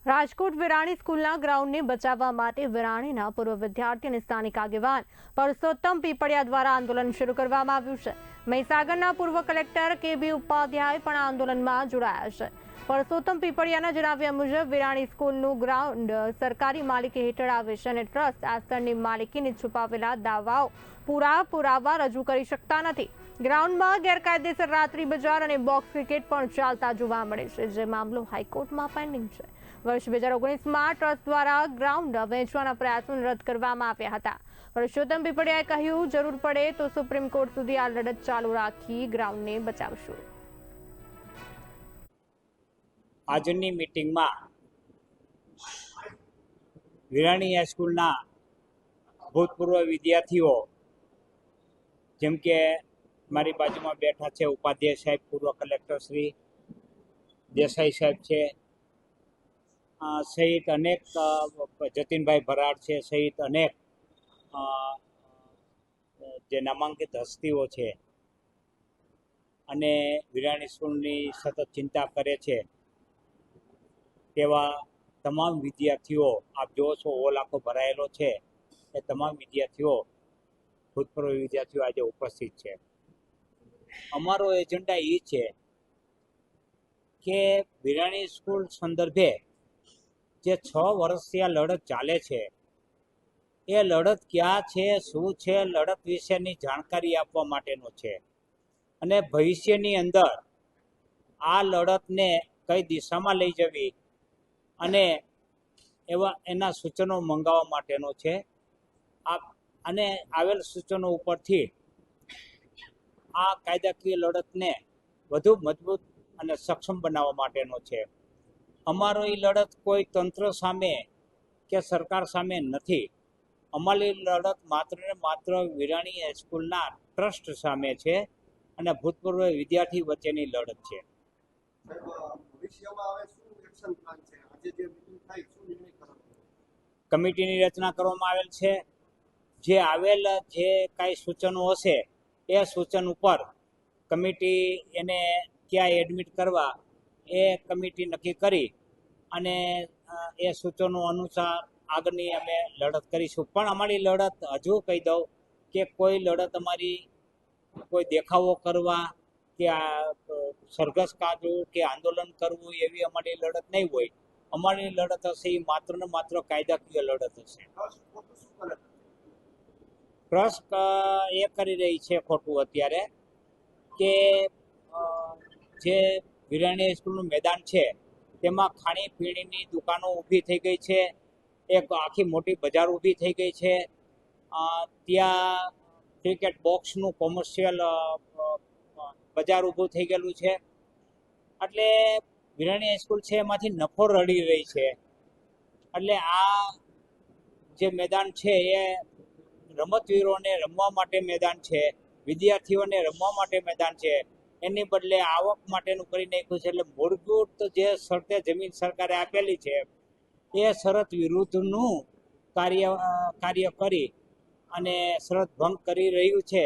રાજકોટ વિરાણી સ્કૂલના ગ્રાઉન્ડને બચાવવા માટે વિરાણીના પૂર્વ વિદ્યાર્થી અને સ્થાનિક આગેવાન પરસોત્તમ પીપળિયા દ્વારા આંદોલન શરૂ કરવામાં આવ્યું છે। મહીસાગરના પૂર્વ કલેક્ટર કે.બી. ઉપાધ્યાય પણ આંદોલનમાં જોડાયા છે। પરસોત્તમ પીપળિયાના જણાવ્યા મુજબ વિરાણી સ્કૂલનું ગ્રાઉન્ડ સરકારી માલિકી હેઠળ આવે છે અને ટ્રસ્ટ આ સ્થળની માલિકીની છુપાવેલા દાવાઓ પુરાવા રજૂ કરી શકતા નથી। ગ્રાઉન્ડમાં ગેરકાયદેસર રાત્રિ બજાર અને બોક્સ ક્રિકેટ પણ ચાલતા જોવા મળે છે, જે મામલો હાઈકોર્ટમાં પેન્ડિંગ છે। વર્ષ 2019માં ટ્રસ્ટ દ્વારા ગ્રાઉન્ડ વેચવાના પ્રયાસો રદ કરવામાં આવ્યા હતા। પરસોત્તમ પીપળિયાએ કહ્યું, જરૂર પડે તો સુપ્રીમ કોર્ટ સુધી આ લડત ચાલુ રાખી ગ્રાઉન્ડને બચાવશું। આજની મીટિંગમાં વિરાણી હાઈસ્કૂલના ભૂતપૂર્વ વિદ્યાર્થીઓ, જેમ કે મારી બાજુમાં બેઠા છે ઉપાધ્યાય સાહેબ, પૂર્વ કલેક્ટર શ્રી દેસાઈ સાહેબ છે, સહિત અનેક જતીનભાઈ ભરાડ છે, સહિત અનેક જે નામાંકિત હસ્તીઓ છે અને વિરાણી સ્કૂલની સતત ચિંતા કરે છે તેવા તમામ વિદ્યાર્થીઓ, આપ જોવો છો હોલ આખો ભરાયેલો છે, એ તમામ વિદ્યાર્થીઓ, ભૂતપૂર્વ વિદ્યાર્થીઓ આજે ઉપસ્થિત છે। અમારો એજન્ડા એ છે કે વિરાણી સ્કૂલ સંદર્ભે જે 6 વર્ષથી આ લડત ચાલે છે, એ લડત ક્યાં છે, શું છે, લડત વિશેની જાણકારી આપવા માટેનો છે અને ભવિષ્યની અંદર આ લડતને કઈ દિશામાં લઈ જવી અને એના સૂચનો મંગાવવા માટેનો છે। અને આવેલ સૂચનો ઉપરથી આ કાયદાકીય લડતને વધુ મજબૂત અને સક્ષમ બનાવવા માટેનો છે। અમારો એ લડત કોઈ તંત્ર સામે કે સરકાર સામે નથી। અમારી લડત માત્ર ને માત્ર વિરાણી હાઈસ્કૂલના ટ્રસ્ટ સામે છે અને ભૂતપૂર્વ વિદ્યાર્થી વચ્ચેની લડત છે। કમિટીની રચના કરવામાં આવેલ છે। જે આવેલ જે કાંઈ સૂચનો હશે એ સૂચન ઉપર કમિટી એને ક્યાં એડમિટ કરવા એ કમિટી નક્કી કરી અને એ સૂચનો અનુસાર આગળની અમે લડત કરીશું। પણ અમારી લડત, હજુ કહી દઉં કે કોઈ લડત અમારી કોઈ દેખાવો કરવા કે સરઘસ કાઢવું કે આંદોલન કરવું એવી અમારી લડત નહીં હોય। અમારી લડત હશે એ માત્ર ને માત્ર કાયદાકીય લડત હશે। ટ્રસ્ટ એ કરી રહી છે ખોટું અત્યારે કે જે વિરાણી સ્કૂલનું મેદાન છે તેમાં ખાણીપીણીની દુકાનો ઊભી થઈ ગઈ છે, એક આખી મોટી બજાર ઊભી થઈ ગઈ છે, ત્યાં ક્રિકેટ બોક્સનું કોમર્શિયલ બજાર ઊભું થઈ ગયેલું છે। એટલે વિરાણી સ્કૂલ છે એમાંથી નફો રળી રહી છે। એટલે આ જે મેદાન છે એ રમતવીરોને રમવા માટે મેદાન છે, વિદ્યાર્થીઓને રમવા માટે મેદાન છે, એની બદલે આવક માટેનું કરી નાખ્યું છે। એટલે મૂળભૂત જે શરતે જમીન સરકારે આપેલી છે એ શરત વિરુદ્ધનું કાર્ય કરી અને શરત ભંગ કરી રહ્યું છે।